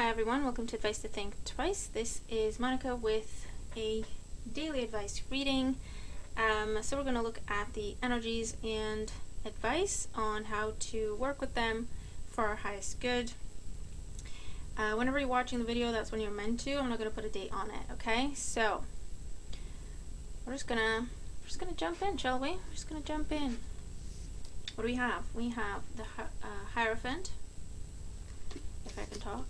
Hi everyone, welcome to Advice to Think Twice. This is Monica with a daily advice reading. So we're going to look at the energies and advice on how to work with them for our highest good. Whenever you're watching the video, that's when you're meant to. I'm not going to put a date on it, okay? So we're just gonna jump in, shall we? We're just gonna jump in. What do we have? We have the Hierophant, if I can talk.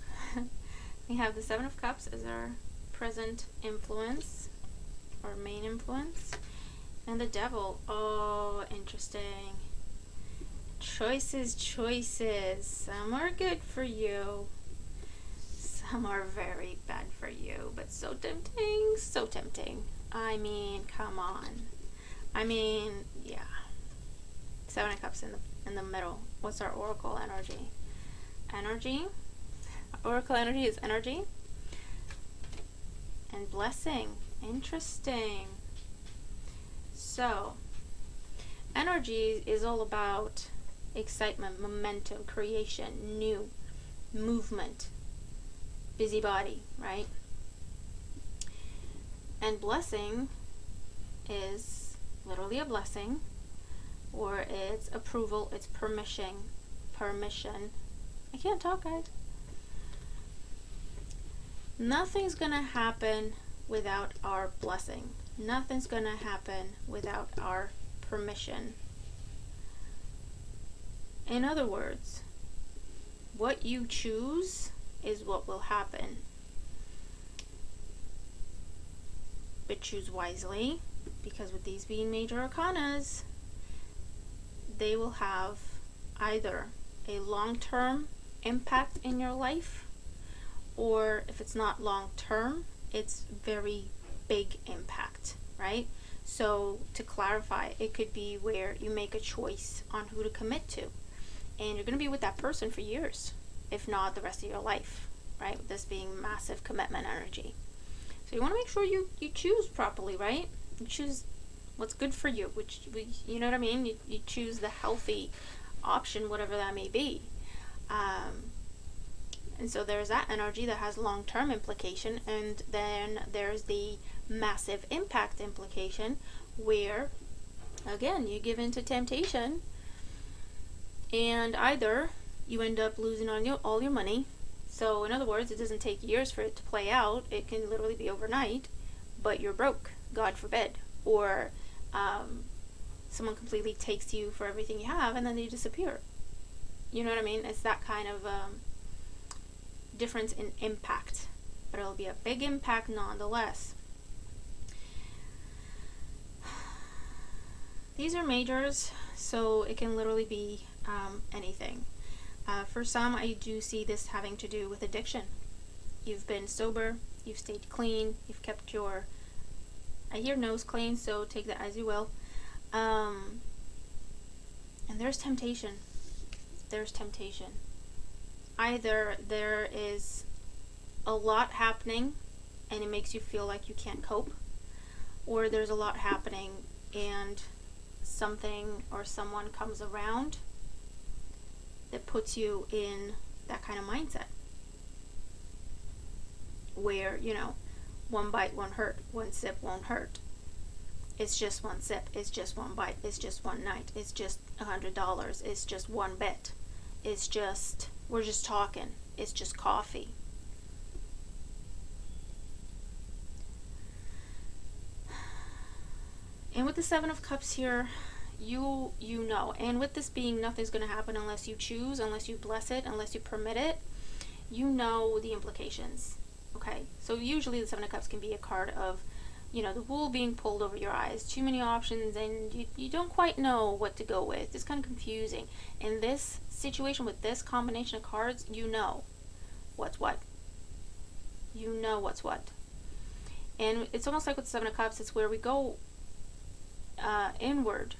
We have the Seven of Cups as our present influence, or main influence, and the Devil. Oh, interesting. Choices. Some are good for you. Some are very bad for you, but so tempting. I mean, come on. I mean, yeah. Seven of Cups in the middle. What's our Oracle energy? Oracle energy is energy and blessing. Interesting. So, energy is all about excitement, momentum, creation, new, movement, busybody, right? And blessing is literally a blessing, or it's approval, it's permission. I can't talk, guys. Nothing's gonna happen without our blessing. Nothing's gonna happen without our permission. In other words, what you choose is what will happen. But choose wisely, because with these being major arcanas, they will have either a long-term impact in your life, or if it's not long-term, it's very big impact, right? So to clarify, it could be where you make a choice on who to commit to, and you're going to be with that person for years, if not the rest of your life, right? This being massive commitment energy. So you want to make sure you choose properly, right? You choose what's good for you, you know what I mean? You choose the healthy option, whatever that may be. And so there's that energy that has long-term implication, and then there's the massive impact implication where, again, you give in to temptation and either you end up losing all your money. So in other words, it doesn't take years for it to play out. It can literally be overnight, but you're broke, God forbid. Or someone completely takes you for everything you have and then they disappear. You know what I mean? It's that kind of difference in impact, but it'll be a big impact nonetheless. These are majors, so it can literally be anything. For some, I do see this having to do with addiction. You've been sober, you've stayed clean, you've kept your, I hear nose clean, so take that as you will. And there's temptation. Either there is a lot happening and it makes you feel like you can't cope, or there's a lot happening and something or someone comes around that puts you in that kind of mindset where, one bite won't hurt, one sip won't hurt. It's just one sip, it's just one bite, it's just one night, it's just $100, it's just one bit, it's just, we're just talking, it's just coffee. And with the Seven of Cups here, you know, and with this being nothing's going to happen unless you choose, unless you bless it, unless you permit it, you know the implications, okay? So usually the Seven of Cups can be a card of, the wool being pulled over your eyes, too many options, and you don't quite know what to go with. It's kind of confusing. In this situation with this combination of cards, you know what's what. You know what's what. And it's almost like with the Seven of Cups, it's where we go inward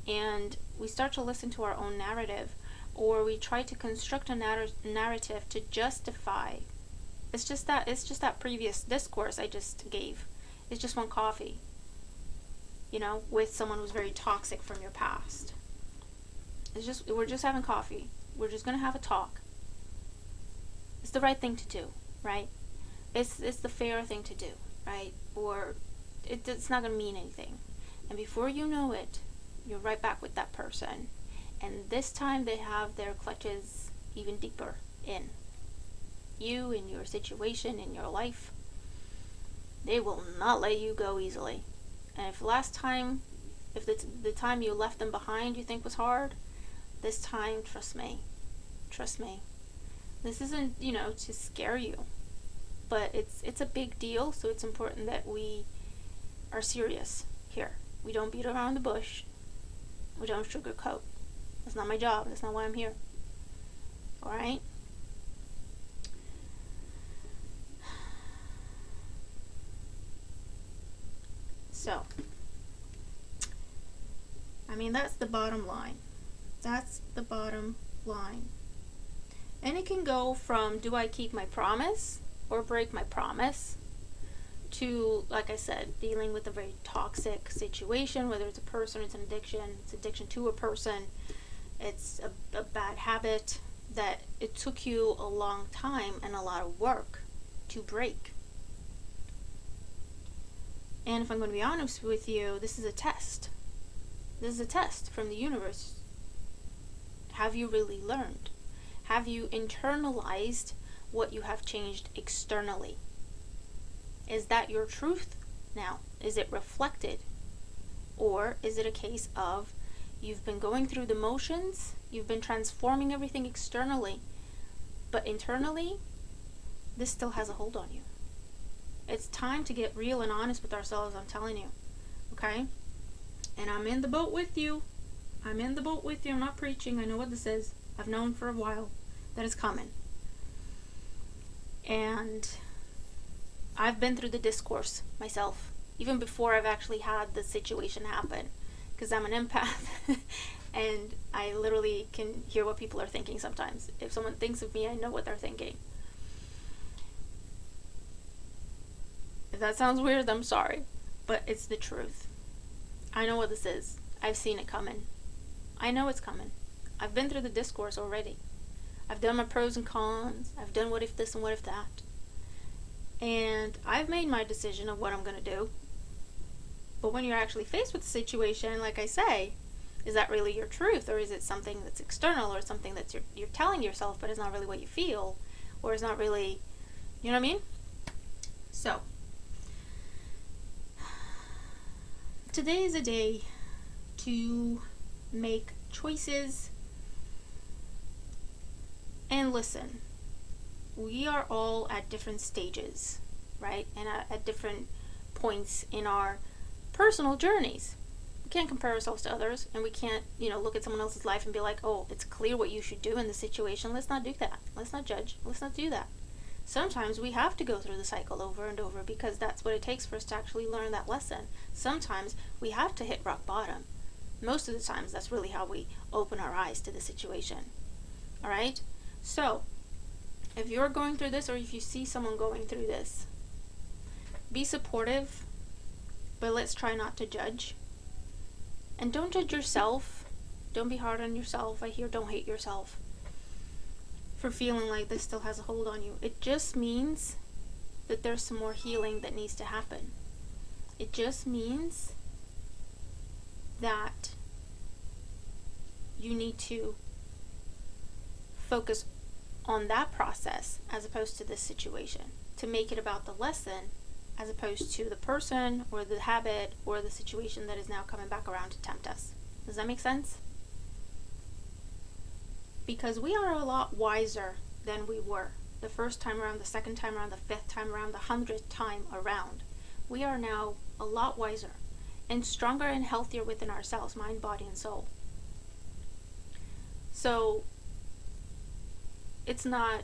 and we start to listen to our own narrative, or we try to construct a narrative to justify. It's just that previous discourse I just gave. It's just one coffee, with someone who's very toxic from your past. We're just having coffee. We're just going to have a talk. It's the right thing to do, right? It's the fair thing to do, right? Or it's not going to mean anything. And before you know it, you're right back with that person. And this time they have their clutches even deeper in you, in your situation, in your life. They will not let you go easily. And if the time you left them behind you think was hard, this time, trust me. This isn't, to scare you, but it's a big deal, so it's important that we are serious here. We don't beat around the bush. We don't sugarcoat. That's not my job. That's not why I'm here. Alright? So, that's the bottom line. That's the bottom line. And it can go from, do I keep my promise or break my promise, to, like I said, dealing with a very toxic situation, whether it's a person, it's addiction to a person, it's a bad habit that it took you a long time and a lot of work to break. And if I'm going to be honest with you, this is a test. This is a test from the universe. Have you really learned? Have you internalized what you have changed externally? Is that your truth now? Is it reflected? Or is it a case of you've been going through the motions, you've been transforming everything externally, but internally, this still has a hold on you? It's time to get real and honest with ourselves, I'm telling you. Okay? And I'm in the boat with you. I'm not preaching. I know what this is. I've known for a while that it's coming. And I've been through the discourse myself, even before I've actually had the situation happen, because I'm an empath and I literally can hear what people are thinking sometimes. If someone thinks of me, I know what they're thinking. If that sounds weird, I'm sorry, but it's the truth. I know what this is. I've seen it coming. I know it's coming. I've been through the discourse already. I've done my pros and cons. I've done what if this and what if that. And I've made my decision of what I'm going to do. But when you're actually faced with the situation, like I say, is that really your truth? Or is it something that's external, or something that you're telling yourself, but it's not really what you feel? Or it's not really, you know what I mean? So, today is a day to make choices and listen. We are all at different stages, right? And at different points in our personal journeys. We can't compare ourselves to others, and we can't, look at someone else's life and be like, oh, it's clear what you should do in this situation. Let's not do that. Let's not judge. Let's not do that. Sometimes we have to go through the cycle over and over because that's what it takes for us to actually learn that lesson. Sometimes we have to hit rock bottom. Most of the times, that's really how we open our eyes to the situation. All right? So, if you're going through this, or if you see someone going through this, be supportive, but let's try not to judge. And don't judge yourself. Don't be hard on yourself. I hear don't hate yourself for feeling like this still has a hold on you. It just means that there's some more healing that needs to happen. It just means that you need to focus on that process as opposed to this situation, to make it about the lesson as opposed to the person or the habit or the situation that is now coming back around to tempt us. Does that make sense? Because we are a lot wiser than we were the first time around, the second time around, the fifth time around, the 100th time around. We are now a lot wiser and stronger and healthier within ourselves, mind, body, and soul. So it's not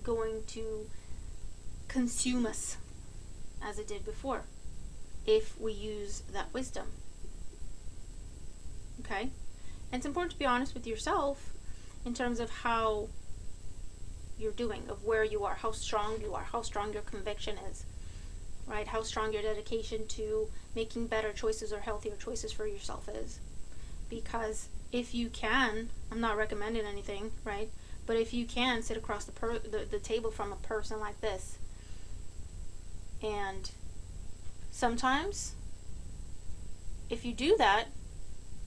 going to consume us as it did before if we use that wisdom. Okay? And it's important to be honest with yourself in terms of how you're doing, of where you are, how strong you are, how strong your conviction is, right? How strong your dedication to making better choices or healthier choices for yourself is. Because if you can, I'm not recommending anything, right? But if you can sit across the table from a person like this, and sometimes if you do that,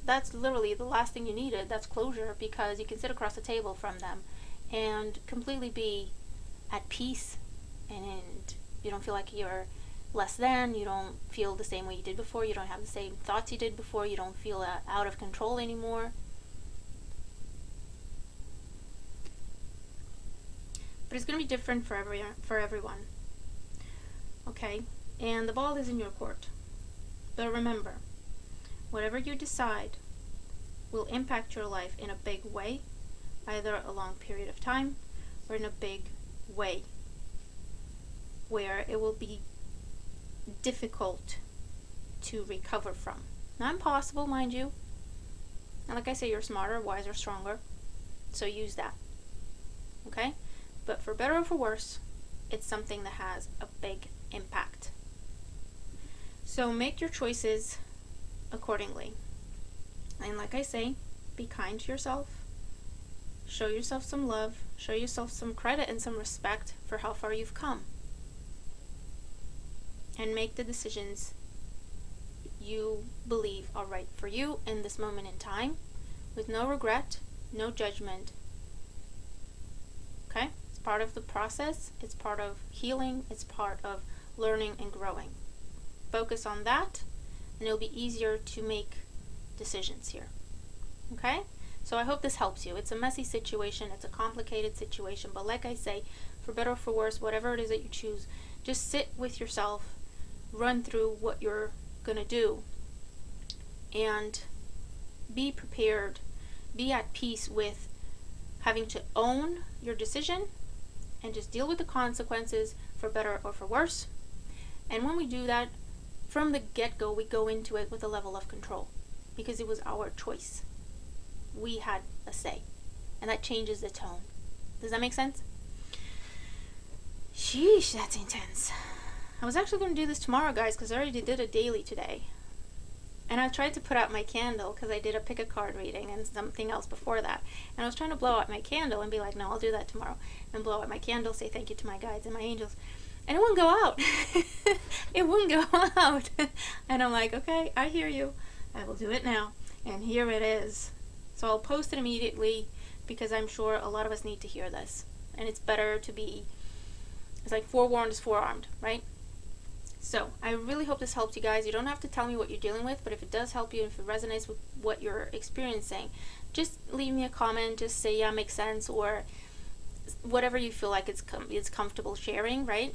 that's literally the last thing you needed. That's closure, because you can sit across the table from them and completely be at peace, and you don't feel like you're less than, you don't feel the same way you did before, you don't have the same thoughts you did before, you don't feel out of control anymore. But it's going to be different for everyone. Okay? And the ball is in your court. But remember, whatever you decide will impact your life in a big way, either a long period of time or in a big way, where it will be difficult to recover from. Not impossible, mind you. And like I say, you're smarter, wiser, stronger. So use that. Okay? But for better or for worse, it's something that has a big impact. So make your choices accordingly. And like I say, be kind to yourself. Show yourself some love. Show yourself some credit and some respect for how far you've come. And make the decisions you believe are right for you in this moment in time, with no regret, no judgment. Okay? It's part of the process. It's part of healing. It's part of learning and growing. Focus on that, and it'll be easier to make decisions here. Okay? So I hope this helps you. It's a messy situation. It's a complicated situation. But like I say, for better or for worse, whatever it is that you choose, just sit with yourself, run through what you're going to do, and be prepared. Be at peace with having to own your decision and just deal with the consequences for better or for worse. And when we do that, from the get-go, we go into it with a level of control because it was our choice. We had a say, and that changes the tone. Does that make sense? Sheesh, that's intense. I was actually going to do this tomorrow, guys, because I already did a daily today. And I tried to put out my candle because I did a pick a card reading and something else before that. And I was trying to blow out my candle and be like, no, I'll do that tomorrow. And blow out my candle, say thank you to my guides and my angels. And it wouldn't go out. It wouldn't go out. And I'm like, okay, I hear you. I will do it now. And here it is. So I'll post it immediately because I'm sure a lot of us need to hear this. And it's better to be, it's like forewarned is forearmed, right? So I really hope this helped you guys. You don't have to tell me what you're dealing with, but if it does help you, if it resonates with what you're experiencing, just leave me a comment. Just say, yeah, makes sense, or whatever you feel like it's comfortable sharing, right?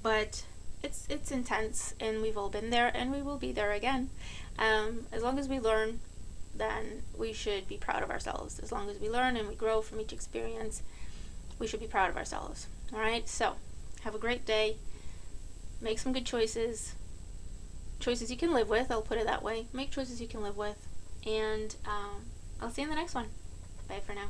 But it's intense, and we've all been there, and we will be there again. As long as we learn, then we should be proud of ourselves. As long as we learn and we grow from each experience, we should be proud of ourselves. All right? So have a great day. Make some good choices. Choices you can live with, I'll put it that way. Make choices you can live with. And I'll see you in the next one. Bye for now.